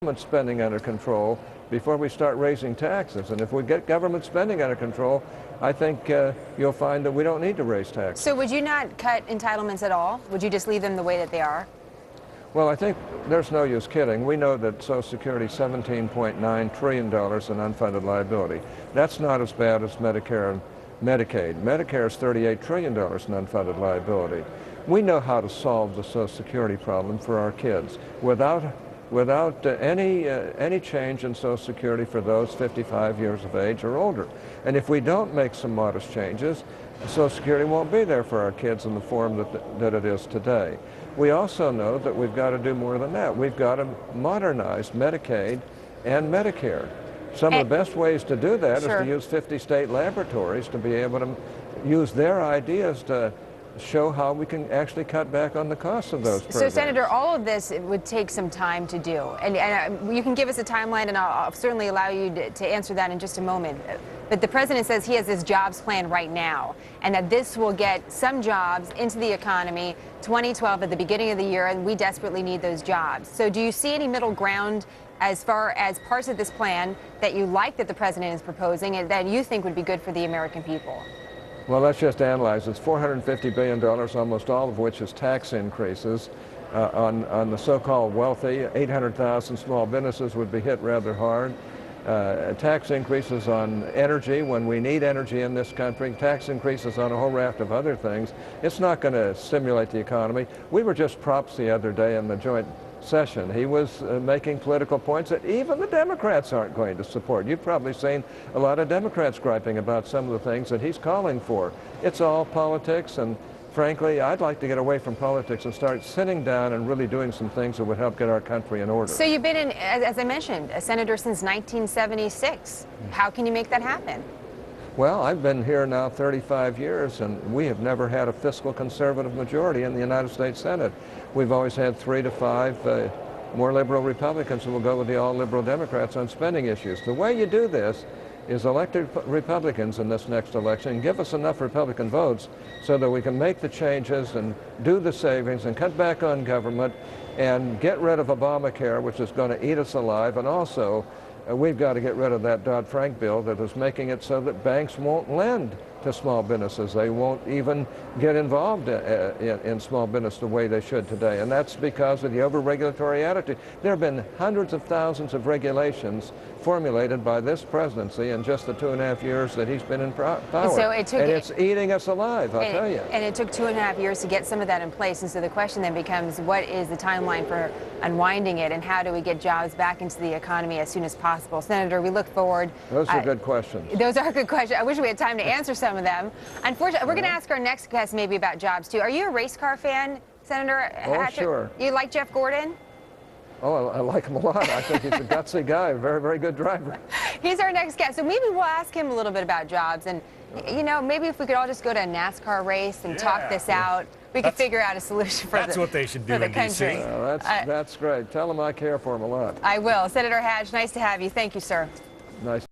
government spending under control before we start raising taxes. And if we get government spending under control, I think you'll find that we don't need to raise taxes. So would you not cut entitlements at all? Would you just leave them the way that they are? Well, I think there's no use kidding. We know that Social Security is $17.9 trillion in unfunded liability. That's not as bad as Medicare and Medicaid. Medicare is $38 trillion in unfunded liability. We know how to solve the Social Security problem for our kids without any change in Social Security for those 55 years of age or older. And if we don't make some modest changes, Social Security won't be there for our kids in the form that it is today. We also know that we've got to do more than that. We've got to modernize Medicaid and Medicare. Some of the best ways to do that is to use 50 state laboratories to be able to use their ideas to show how we can actually cut back on the costs of those programs. So, Senator, all of this would take some time to do. And you can give us a timeline, and I'll certainly allow you to answer that in just a moment. But the president says he has this jobs plan right now, and that this will get some jobs into the economy 2012 at the beginning of the year, and we desperately need those jobs. So do you see any middle ground as far as parts of this plan that you like that the president is proposing and that you think would be good for the American people? Well, let's just analyze. It's $450 billion, almost all of which is tax increases on the so-called wealthy. 800,000 small businesses would be hit rather hard. Tax increases on energy when we need energy in this country. Tax increases on a whole raft of other things. It's not going to stimulate the economy. We were just props the other day in the joint session. He was making political points that even the Democrats aren't going to support. You've probably seen a lot of Democrats griping about some of the things that he's calling for. It's all politics, and frankly, I'd like to get away from politics and start sitting down and really doing some things that would help get our country in order. So you've been in, as I mentioned, a senator since 1976. How can you make that happen? Well, I've been here now 35 years, and we have never had a fiscal conservative majority in the United States Senate. We've always had 3 to 5 more liberal Republicans who will go with the all-liberal Democrats on spending issues. The way you do this is elected Republicans in this next election and give us enough Republican votes so that we can make the changes and do the savings and cut back on government and get rid of Obamacare, which is going to eat us alive, and also we've got to get rid of that Dodd-Frank bill that is making it so that banks won't lend to small businesses. They won't even get involved in small business the way they should today. And that's because of the over-regulatory attitude. There have been hundreds of thousands of regulations formulated by this presidency in just the 2.5 years that he's been in power. So it's eating us alive, I'll tell you. And it took 2.5 years to get some of that in place. And so the question then becomes, what is the timeline for unwinding it, and how do we get jobs back into the economy as soon as possible? Senator, we look forward. Those are good questions. Those are good questions. I wish we had time to answer some of them. Unfortunately, we're going to ask our next guest maybe about jobs too. Are you a race car fan, Senator? Oh, sure. You like Jeff Gordon? Oh, I like him a lot. I think he's a gutsy guy, a very, very good driver. He's our next guest, so maybe we'll ask him a little bit about jobs. And, you know, maybe if we could all just go to a NASCAR race and talk this out, we could figure out a solution for That's what they should do in country. That's great. Tell him I care for him a lot. I will. Senator Hatch, nice to have you. Thank you, sir. Nice.